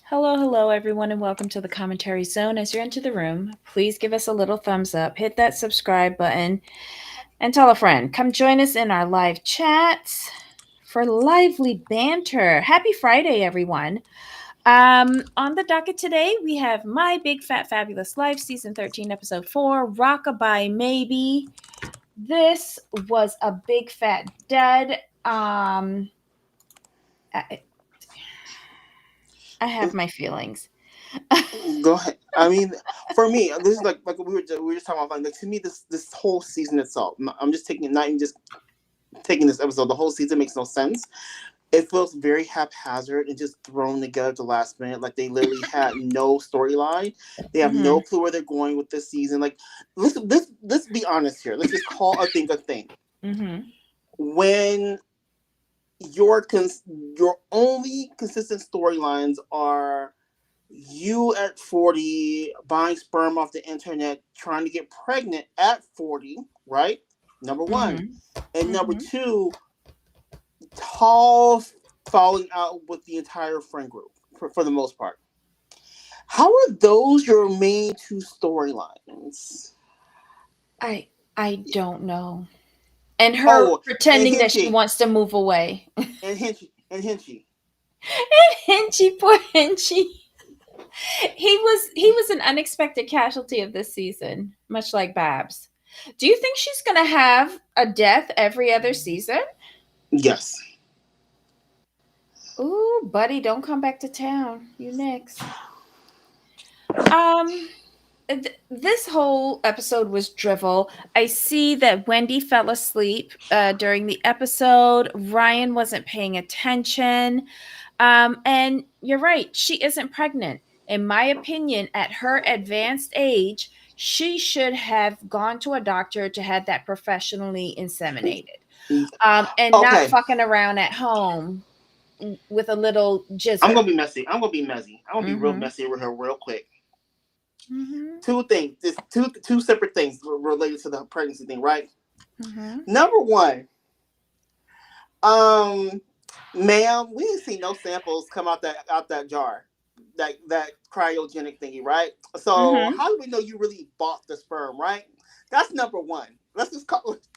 Hello, everyone, and welcome to the commentary zone. As you enter the room, please give us a little thumbs up, hit that subscribe button, and tell a friend. Come join us in our live chats for lively banter. Happy Friday, everyone. On the docket today, we have My Big Fat Fabulous Life, Season 13, Episode 4, Rockabye Maybe. This was a big fat dud. I, I have my feelings. Go ahead. I mean, for me, this is like we were just talking about. Like to me, this whole season itself. I'm just taking not even just taking this episode. The whole season makes no sense. It feels very haphazard and just thrown together at the last minute. Like they literally had no storyline. They have Mm-hmm. no clue where they're going with this season. Like let's be honest here. Let's just call a thing a thing. Mm-hmm. When your only consistent storylines are you at 40 buying sperm off the internet trying to get pregnant at 40, right? Number one. Mm-hmm. And number Mm-hmm. two, tall falling out with the entire friend group for the most part. How are those your main two storylines? I don't know. And her Oh, and pretending that she Hinchy. wants to move away. And Hinchy. And Hinchy. Hinchy, poor Hinchy. He was an unexpected casualty of this season, much like Babs. Do you think she's gonna have a death every other season? Yes. Ooh, buddy, don't come back to town. You next. Um, this whole episode was drivel. I see that Wendy fell asleep during the episode. Ryan wasn't paying attention. And you're right, she isn't pregnant. In my opinion, at her advanced age, she should have gone to a doctor to have that professionally inseminated. And not Okay. fucking around at home with a little I'm jizzer. gonna be messy. I'm gonna be messy. I'm gonna be real Mm-hmm. messy with her real quick. Mm-hmm. Two things. It's two separate things related to the pregnancy thing, right? Mm-hmm. Number one, um, ma'am, we didn't see no samples come out that jar, that cryogenic thingy, right? So Mm-hmm. how do we know you really bought the sperm, right? That's number one. Let's just call it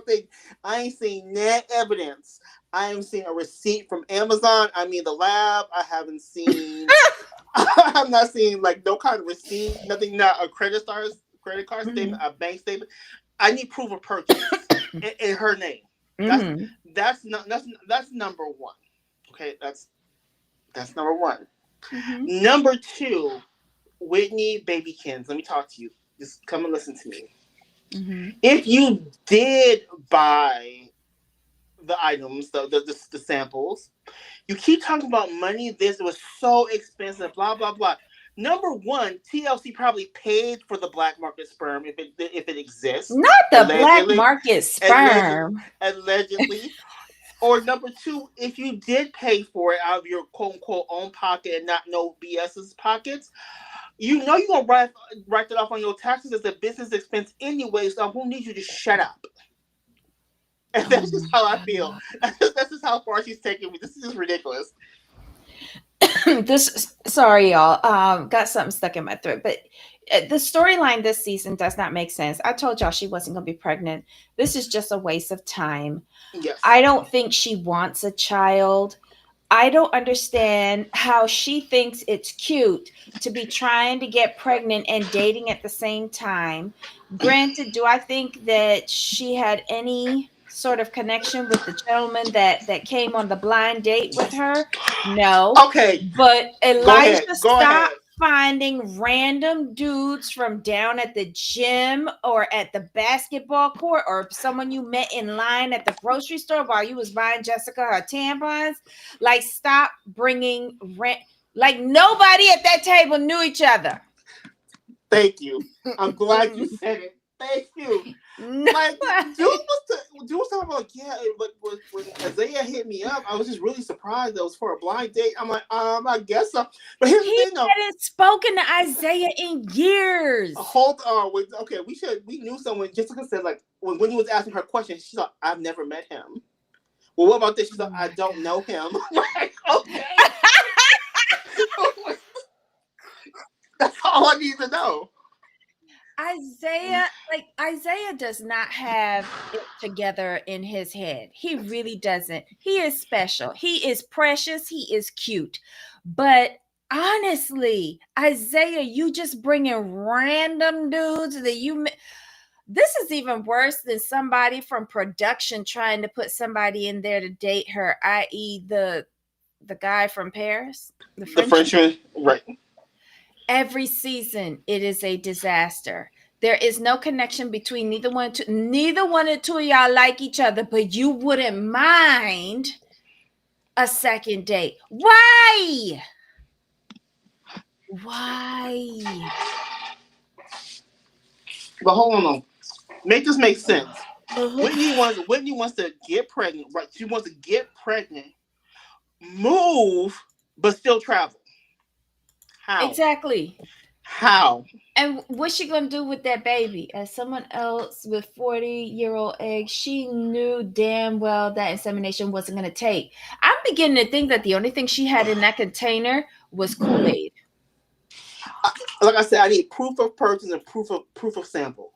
thing. I ain't seen net evidence. I ain't seen a receipt from Amazon. I mean the lab. I haven't seen. I'm not seeing like no kind of receipt, nothing, not a credit card Mm-hmm. statement, a bank statement. I need proof of purchase in her name. That's Mm-hmm. that's number one. Okay, that's number one. Mm-hmm. Number two, Whitney Babykins. Let me talk to you. Just come and listen to me. Mm-hmm. If you did buy the items, the samples, you keep talking about money. This was so expensive. Blah blah blah. Number one, TLC probably paid for the black market sperm if it exists, Not the black allegedly, market allegedly, sperm. allegedly. Or number two, if you did pay for it out of your quote unquote own pocket and not no BS's pockets, you know you're gonna write that off on your taxes as a business expense anyway. So who needs you to shut up? And Oh that's just my how I feel. That's just how far she's taking me. This is just ridiculous. god. This sorry y'all. Got something stuck in my throat, but the storyline this season does not make sense. I told y'all she wasn't going to be pregnant. This is just a waste of time. Yes. I don't think she wants a child. I don't understand how she thinks it's cute to be trying to get pregnant and dating at the same time. Granted, do I think that she had any sort of connection with the gentleman that came on the blind date with her? No. Okay. But Go ahead. Elijah Go stopped ahead. finding random dudes from down at the gym or at the basketball court or someone you met in line at the grocery store while you was buying Jessica her tampons. Like, stop bringing rent. Like, nobody at that table knew each other. Thank you. I'm glad you said it. Thank you. Like dude was talking about yeah, but when Isaiah hit me up, I was just really surprised that it was for a blind date. I'm like, I guess so. But here's the He thing though. hadn't spoken to Isaiah in years. Hold on. Okay, we knew someone. Jessica said like when he was asking her question, she thought I've never met him. Well, what about this? She's Oh like, I my don't know god. him. I'm like, okay. That's all I need to know. Isaiah does not have it together in his head. He really doesn't. He is special. He is precious. He is cute. But honestly, Isaiah, you just bringing random dudes that this is even worse than somebody from production trying to put somebody in there to date her, i.e. the guy from Paris, the The Frenchman. Frenchman, right? Every season it is a disaster. There is no connection between neither one of two of y'all like each other, but you wouldn't mind a second date. Why? Why? But hold on, make this make sense. Uh-huh. Whitney wants to get pregnant, right? She wants to get pregnant, move, but still travel. How? Exactly. How? And what's she gonna do with that baby? As someone else with 40-year-old eggs, she knew damn well that insemination wasn't gonna take. I'm beginning to think that the only thing she had in that container was Kool-Aid. Like I said, I need proof of purchase and proof of sample.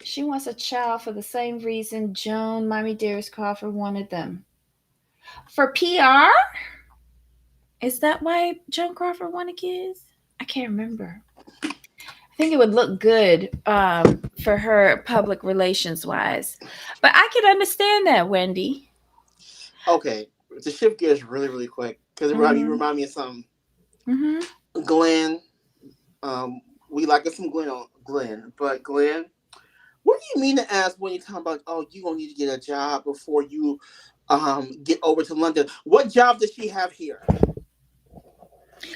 She wants a child for the same reason Joan, Mommy Dearest Crawford wanted them. For PR? Is that why Joan Crawford wanted kids? I can't remember. I think it would look good for her public relations wise. But I could understand that, Wendy. Okay, to shift gears really quick because you Mm-hmm. remind me of something. Mm-hmm. Glenn, um, we like us some Glenn, but Glenn, what do you mean to ask when you talk about, oh, you gonna need to get a job before you get over to London? What job does she have here? Well,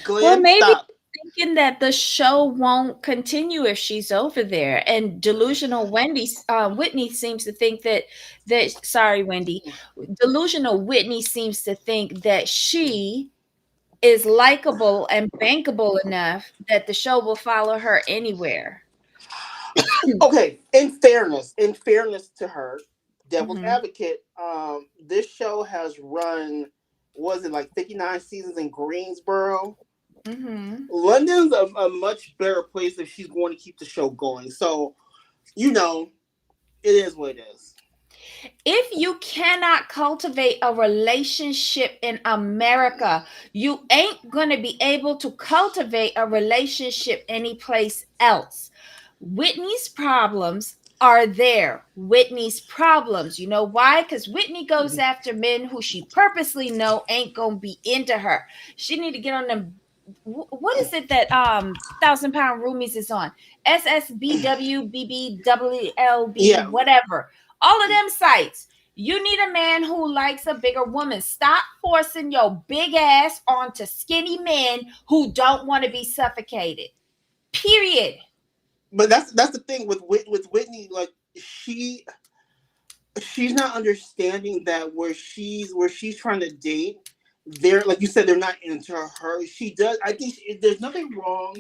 Glenn, maybe stop. thinking that the show won't continue if she's over there. And delusional Whitney seems to think that sorry, Wendy, delusional Whitney seems to think that she is likable and bankable enough that the show will follow her anywhere. Okay, in fairness to her, devil's Mm-hmm. advocate, this show has run, was it like 59 seasons in Greensboro? Mm-hmm. London's a much better place if she's going to keep the show going. So, you know, it is what it is. If you cannot cultivate a relationship in America, you ain't going to be able to cultivate a relationship anyplace else. Whitney's problems are there. Whitney's problems. You know why? Because Whitney goes after men who she purposely know ain't going to be into her. She need to get on them. What is it that 1,000 Pound Roomies is on? SSBW, Yeah, whatever. All of them sites. You need a man who likes a bigger woman. Stop forcing your big ass onto skinny men who don't want to be suffocated. Period. but that's the thing with Whitney. Like she's not understanding that where she's trying to date. They're like you said, they're not into her. She does. I think there's nothing wrong.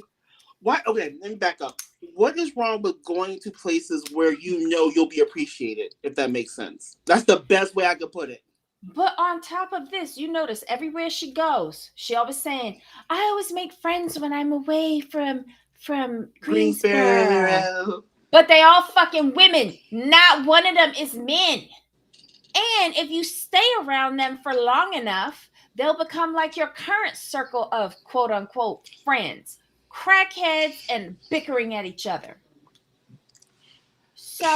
Why? Okay, let me back up. What is wrong with going to places where you know you'll be appreciated? If that makes sense, that's the best way I could put it. But on top of this, you notice everywhere she goes, she always saying, "I always make friends when I'm away from Greensboro." Greensboro. But they all fucking women. Not one of them is men. And if you stay around them for long enough, they'll become like your current circle of quote unquote friends, crackheads and bickering at each other. So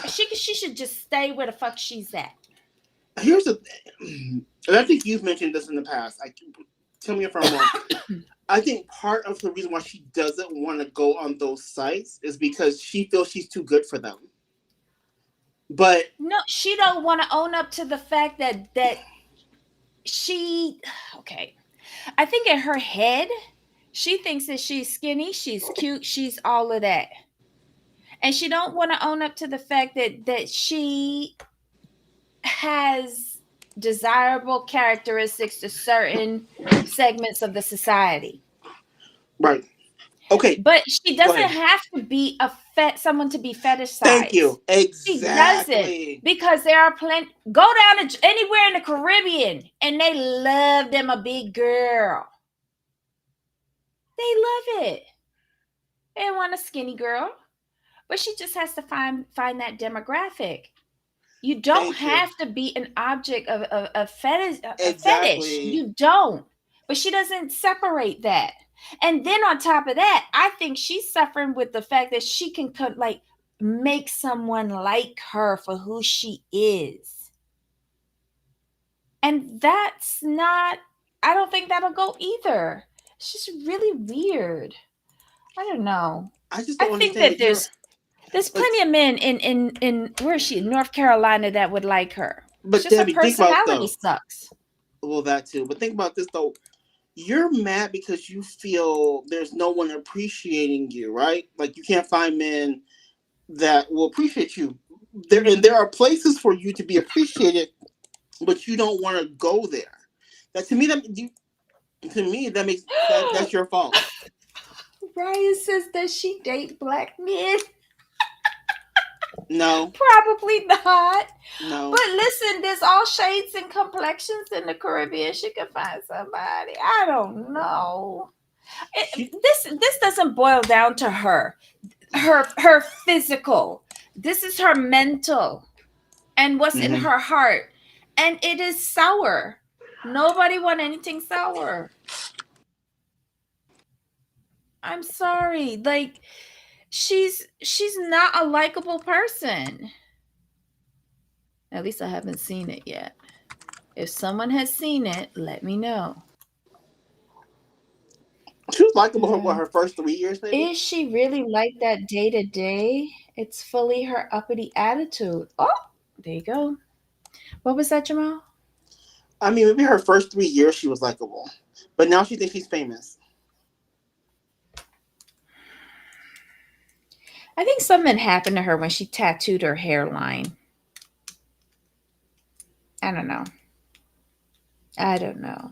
She she should just stay where the fuck she's at. here's the thing, and I think you've mentioned this in the past. Tell me if I'm wrong. I think part of the reason why she doesn't want to go on those sites is because she feels she's too good for them. But No, she don't want to own up to the fact that she okay. I think in her head, she thinks that she's skinny, she's cute, she's all of that. And she don't want to own up to the fact that she has desirable characteristics to certain segments of the society. right, okay, But she go doesn't ahead. have to be someone to be Thank fetishized. you. She doesn't, Exactly. because there are plenty. Go down to anywhere in the Caribbean, and they love them a big girl. They love it. They didn't want a skinny girl, but she just has to find that demographic. You don't Thank you. have to be an object of fetish, a fetish. Exactly. You don't. But she doesn't separate that. And then on top of that, I think she's suffering with the fact that she can like make someone like her for who she is. And that's not, I don't think that'll go either. It's just really weird. I don't know. I just I don't think understand that that you're there's like. plenty of men in where is she? North Carolina that would like her. It's But just her Debbie, think about personality though. sucks. Well, that too. But think about this though. You're mad because you feel there's no one appreciating you, right? Like you can't find men that will appreciate you. There are places for you to be appreciated, but you don't want to go there. That to me that makes that's your fault. Ryan says that she date black men. No, Probably not. no. But listen, there's all shades and complexions in the Caribbean. She could find somebody. I don't know. She, This doesn't boil down to her physical. This is her mental and what's in mhm. her heart. And it is sour. Nobody want anything sour. I'm sorry. Like she's not a likable person. At least I haven't seen it yet. If someone has seen it, let me know. She was likable for what Uh, her first 3 years, maybe. is she really like that day to day? It's fully her uppity attitude. Oh, there you go. What was that, Jamal? I mean, maybe her first 3 years she was likable, but now she thinks she's famous. I think something happened to her when she tattooed her hairline. I don't know. I don't know.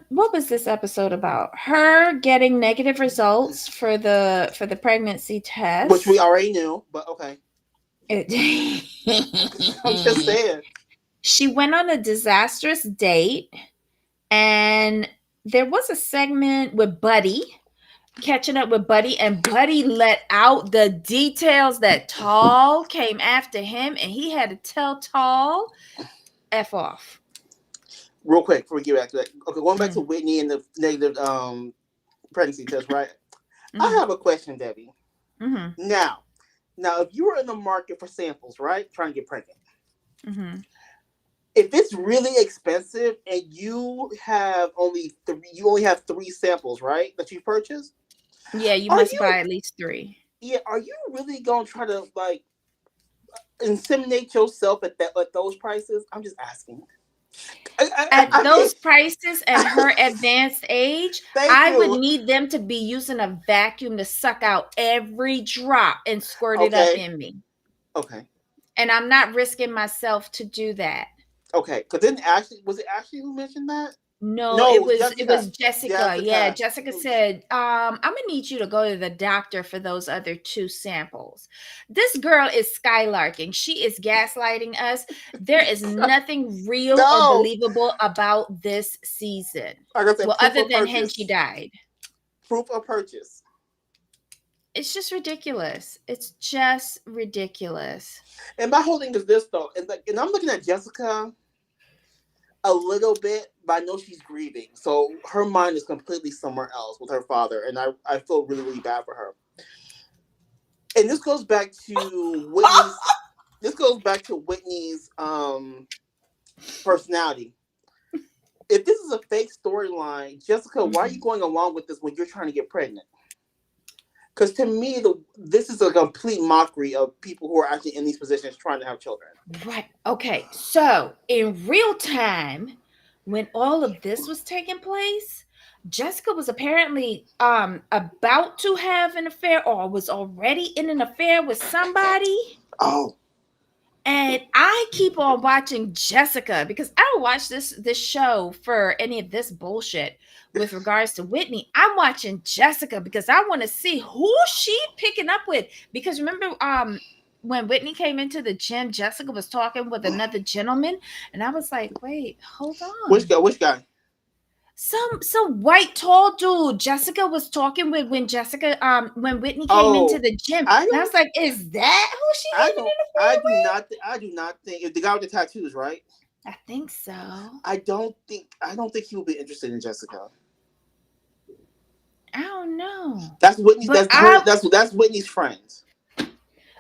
What was this episode about? Her getting negative results for the pregnancy Which we test. already knew, but okay. I'm just It saying. she went on a disastrous date, and there was a segment with Buddy, catching up with Buddy, and Buddy let out the details that Tall came after him, and he had to tell Tall F off. Real quick before we get back to that. Okay, going back to Mm, Whitney and the negative pregnancy test, right? I mm, have a question, Debbie. mm, Now, if you were in the market for samples, right, trying to get pregnant, mm. if it's really expensive and you only have three samples, right, that you purchased, Yeah, you are must you buy at least three. yeah, are you really gonna try to like inseminate yourself at those prices? I'm just asking. At I mean, those prices and her advanced age, thank I would you. need them to be using a vacuum to suck out every drop and squirt it up Okay, in me. okay, And I'm not risking myself to do that. okay. Because then Ashley was it Ashley who mentioned that? No, No, it it was was it Jessica. was Jessica. Yeah, Jessica. Jessica said, I'm gonna need you to go to the doctor for those other two samples. This girl is skylarking. She is gaslighting us. There is nothing real or No, believable about this season. like I said, Well, proof other of than Henchy purchase. died. Proof of purchase. It's just ridiculous. It's just ridiculous. And my whole thing is this though, and I'm looking at Jessica a little bit, but I know she's grieving, so her mind is completely somewhere else with her father, and I feel really really bad for her. And this goes back to Whitney's. This goes back to Whitney's personality. If this is a fake storyline, Jessica, why are you Mhm. going along with this when you're trying to get pregnant? Because to me, this is a complete mockery of people who are actually in these positions trying to have children. Right. Okay. So, in real time, when all of this was taking place, Jessica was apparently about to have an affair or was already in an affair with somebody. Oh, And I keep on watching Jessica because I don't watch this show for any of this bullshit with regards to Whitney. I'm watching Jessica because I want to see who she picking up with. Because remember, when Whitney came into the gym, Jessica was talking with another gentleman, and I was like, wait, hold which on. guy? Which guy? Some white tall dude Jessica was talking with when Whitney came into Oh, the gym. I And I don't. was like, is that who she I living don't. in the I pool do with? not. I do not think if the guy with the tattoos, right? I think so. I don't think. I don't think he will be interested in Jessica. I don't know. That's Whitney's. But That's her. That's Whitney's friend.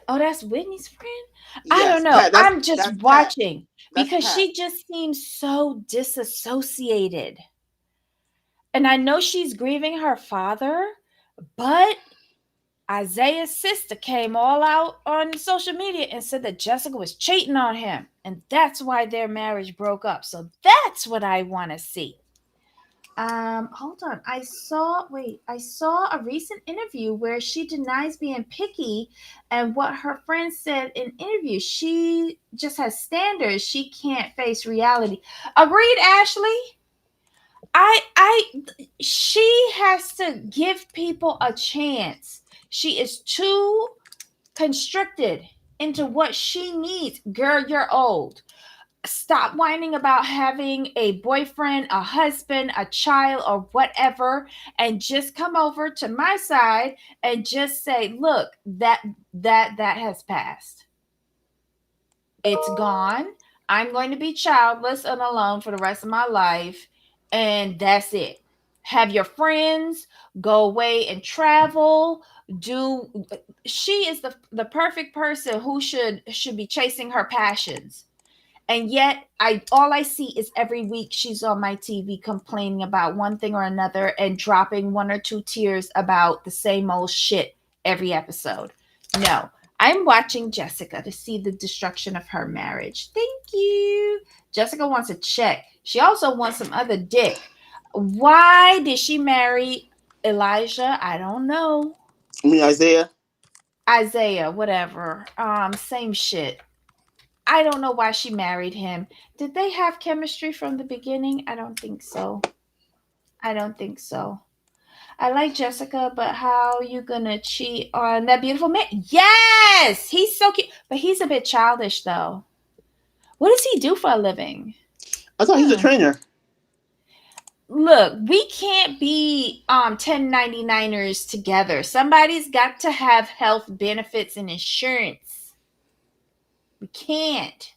oh, that's Whitney's friend? I don't Yes, know. Pat. I'm just That's Pat. watching That's because Pat. she just seems so disassociated. And I know she's grieving her father, but Isaiah's sister came all out on social media and said that Jessica was cheating on him. And that's why their marriage broke up. So that's what I want to see. Hold on. I saw a recent interview where she denies being picky, and what her friend said in interview, she just has standards. She can't face reality. Agreed, Ashley. I she has to give people a chance. She is too constricted into what she needs. Girl, you're old. Stop whining about having a boyfriend, a husband, a child, or whatever, and just come over to my side and just say, look, that has passed. It's gone. I'm going to be childless and alone for the rest of my life, and that's it. Have your friends, go away and travel. Do She is the perfect person who should be chasing her passions. And yet I all I see is every week she's on my TV complaining about one thing or another and dropping one or two tears about the same old shit every episode. No, I'm watching Jessica to see the destruction of her marriage. Thank you. Jessica wants a check. She also wants some other dick. Why did she marry Elijah? I don't know. I mean Isaiah. Isaiah, whatever. Same shit. I don't know why she married him. Did they have chemistry from the beginning? I don't think so. I don't think so. I like Jessica, but how you gonna cheat on that beautiful man? Yes, he's so cute, but he's a bit childish though. What does he do for a living? I thought he's a Hmm. trainer. Look, we can't be 1099ers together. Somebody's got to have health benefits and insurance. We can't.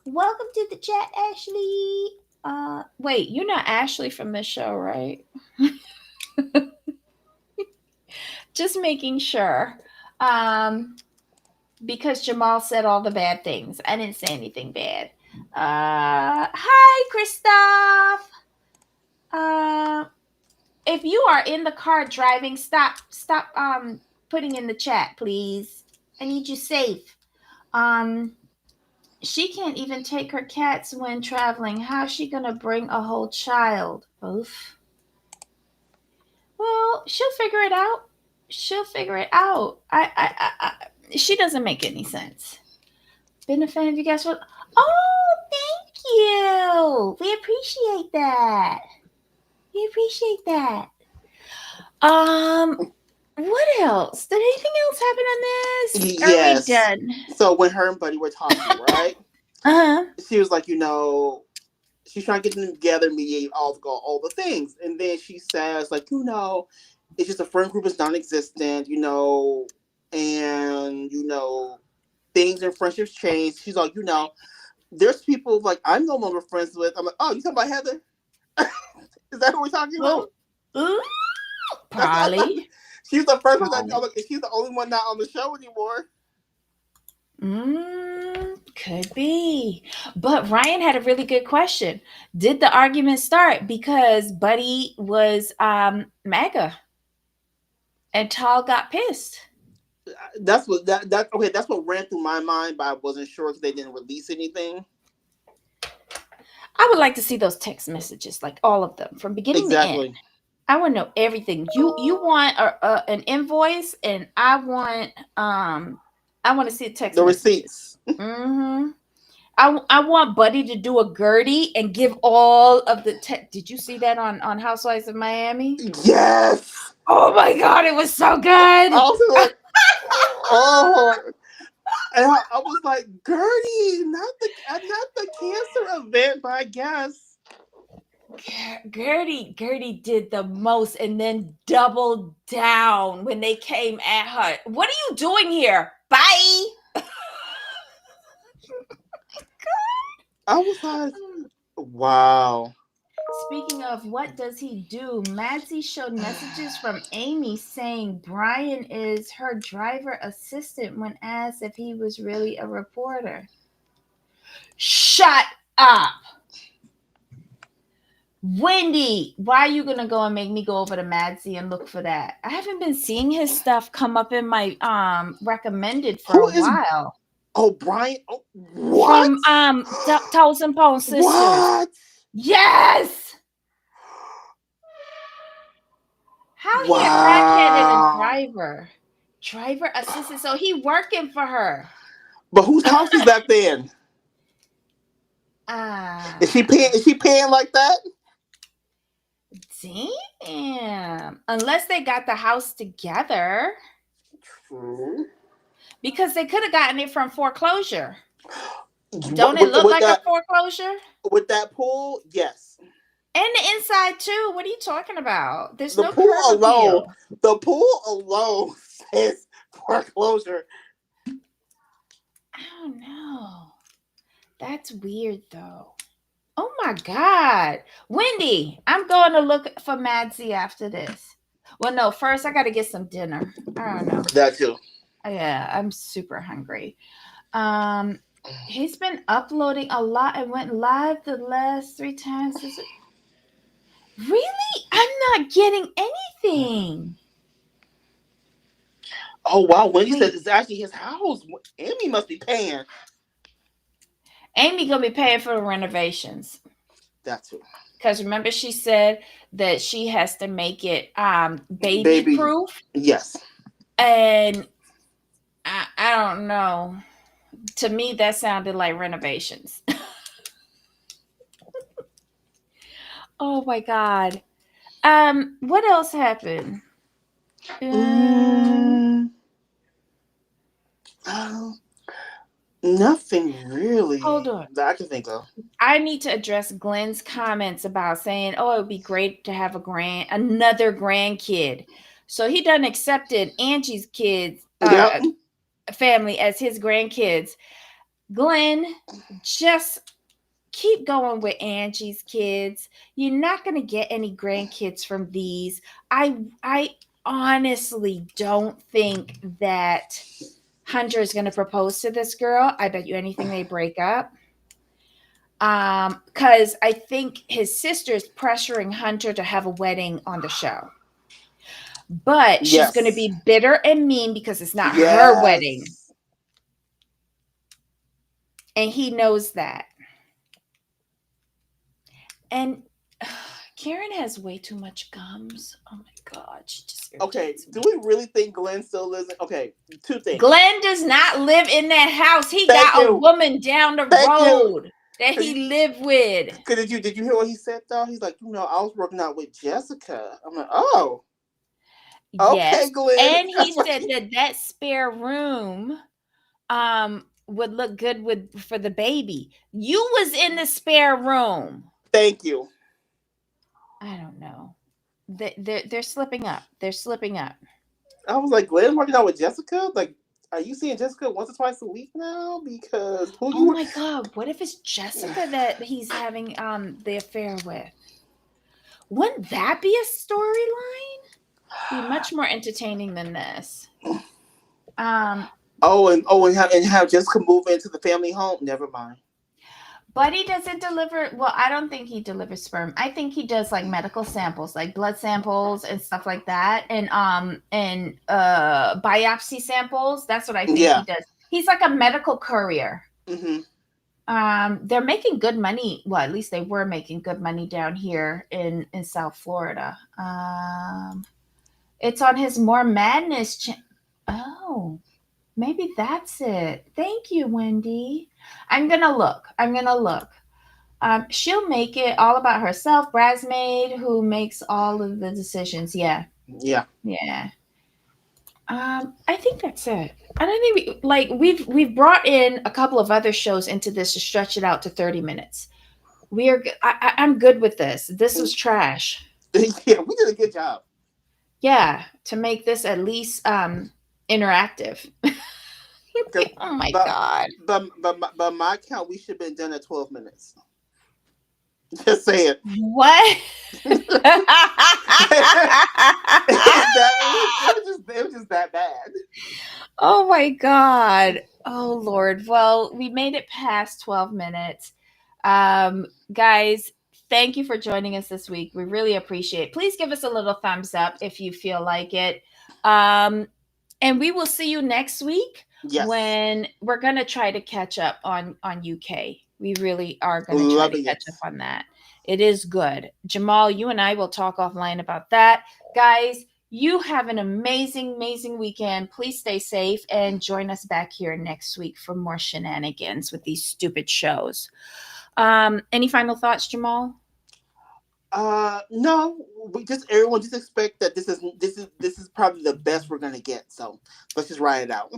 Welcome to the chat, Ashley. Wait, you're not Ashley from this show, right? Just making sure. Um, because Jamal said all the bad things. I didn't say anything bad. Hi, Christoph. Uh, if you are in the car driving, stop putting in the chat, please. I need you safe. Um, she can't even take her cats when traveling. How's she gonna bring a whole child? Oof. Well, she'll figure it out. She'll figure it out. She doesn't make any sense. Been a fan of you guys for. Oh, thank you. We appreciate that. We appreciate that. Um, what else? Did anything else happen on this? Are we Yes. done? So when her and Buddy were talking, right? Uh huh. She was like, she's trying to get them together, mediate all the things, and then she says, like, it's just a friend group is non-existent, and things in friendships change. She's like, there's people like I'm no longer friends with. I'm like, oh, you talking about Heather? Is that who we're talking about? Well, ooh, That's what I thought. probably. She's the first one that Probably. she's the only one not on the show anymore. Could be. But Ryan had a really good question. Did the argument start because Buddy was MAGA and Tall got pissed? That's what that okay. That's what ran through my mind, but I wasn't sure because they didn't release anything. I would like to see those text messages, like all of them, from beginning to end. Exactly. I want to know everything. You want an invoice, and I want to see text The messages. receipts. Mm-hmm. I want Buddy to do a Gertie and give all of the Did you see that on Housewives of Miami? Yes. Oh my god, it was so I good. was like, oh, and I was like, Gertie, not the cancer event, but I guess. Gertie did the most and then doubled down when they came at her. What are you doing here? Bye. I was like, wow. Speaking of what does he do, Madsy showed messages from Amy saying Brian is her driver assistant when asked if he was really a reporter. Shut up. Wendy, why are you gonna go and make me go over to Madsy and look for that? I haven't been seeing his stuff come up in my recommended for Who a is while. O'Brien? Oh, what? From Thousand Pound Sisters. What? Yes. How he a crackhead and a Wow. driver assistant. So he working for her. But whose house is that then? Is she Ah, paying? Is she paying like that? damn. Unless they got the house together, True. because they could have gotten it from foreclosure. Don't it With, look with like a that foreclosure? with that pool, yes. And the inside too. What are you talking about? There's The no pool curb alone, appeal. the pool alone says foreclosure. I don't know. That's weird though. Oh my God. Wendy, I'm going to look for Madsy after this. Well, no, first I got to get some dinner. I don't know. That too. Yeah, I'm super hungry. Um, he's been uploading a lot and went live the last 3 times. Really? I'm not getting anything. Oh wow, Wendy says Wait, it's actually his house. Amy must be paying. Amy gonna be paying for the renovations. That too. Because remember she said that she has to make it baby Baby, proof. yes. And I don't know. To me, that sounded like renovations. Oh my God. What else happened? Um, Mm, uh, nothing hold really on. that I can think of. I need to address Glenn's comments about saying, "Oh, it would be great to have another grandkid." So he done accepted Angie's kids, Yep. family as his grandkids. Glenn, just keep going with Angie's kids. You're not going to get any grandkids from these. I honestly don't think that Hunter is going to propose to this girl. I bet you anything they break up. Because I think his sister's pressuring Hunter to have a wedding on the show. But she's going to Yes. be bitter and mean because it's not her wedding. Yes. And he knows that. And Karen has way too much gums. Oh my God, she just Okay. irritates Do me. we really think Glenn still lives in? Okay. Two things. Glenn does not live in that house. He Thank got a you. woman down the Thank you. road that Cause, you, he lived with. Cause did you hear what he said though? He's like, I was working out with Jessica. I'm like, oh, okay, Yes. Glenn. And he said that that spare room would look good for the baby. You was in the spare room. Thank you. I don't know. They're slipping up. They're slipping up. I was like, Glenn working out with Jessica? Like, are you seeing Jessica once or twice a week now? Because who Oh you were? my God, what if it's Jessica that he's having the affair with? Wouldn't that be a storyline? Be much more entertaining than this. Um, and have Jessica move into the family home. Never mind. but he doesn't deliver. Well, I don't think he delivers sperm. I think he does like medical samples, like blood samples and stuff like that, and biopsy samples. That's what I think he Yeah. does. He's like a medical courier. Hmm. They're making good money. Well, at least they were making good money down here in South Florida. It's on his More Madness Oh, maybe that's it. Thank you, Wendy. I'm gonna look. I'm gonna look. She'll make it all about herself. Bridesmaid who makes all of the decisions. Yeah, Yeah. yeah. I think that's it. I don't think we've brought in a couple of other shows into this to stretch it out to 30 minutes. We are. I'm good with this. This was trash. Yeah, we did a good job. Yeah, to make this at least interactive. Okay, Oh my but god. but my count, we should have been done at 12 minutes. Just saying. What? It was just that bad. Oh my god. Oh Lord. Well, we made it past 12 minutes. Guys, thank you for joining us this week. We really appreciate it. Please give us a little thumbs up if you feel like it. Um, and we will see you next week Yes, when we're going to try to catch up on UK. We really are going to try to loving catch it. up on that. It is good. Jamal, you and I will talk offline about that. Guys, you have an amazing, amazing weekend. Please stay safe and join us back here next week for more shenanigans with these stupid shows. Any final thoughts, Jamal? No, we just everyone just expect that this is probably the best we're gonna get. So let's just ride it out.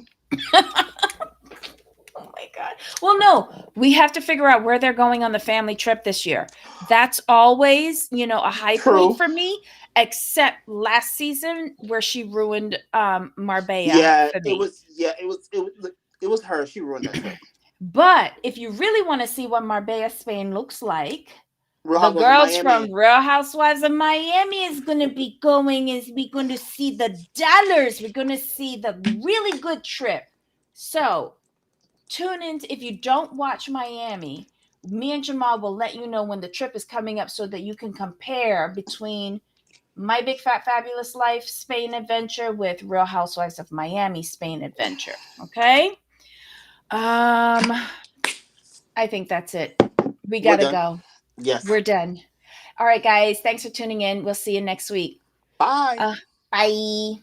Oh my god. Well, no, we have to figure out where they're going on the family trip this year. That's always, a high point True. for me, except last season where she ruined Marbella Yeah, for it me. was. Yeah, it was her. She ruined that trip. But if you really want to see what Marbella, Spain looks like, Real the Housewives of girls Miami. from Real Housewives of Miami is going to be going, is we're going to see the dollars. We're going to see the really good trip. So tune in. If you don't watch Miami, me and Jamal will let you know when the trip is coming up so that you can compare between My Big Fat Fabulous Life Spain Adventure with Real Housewives of Miami Spain Adventure. Okay? Um I think that's it. We We're got to done. go. Yes. We're done. All right guys, thanks for tuning in. We'll see you next week. Bye. Uh Bye.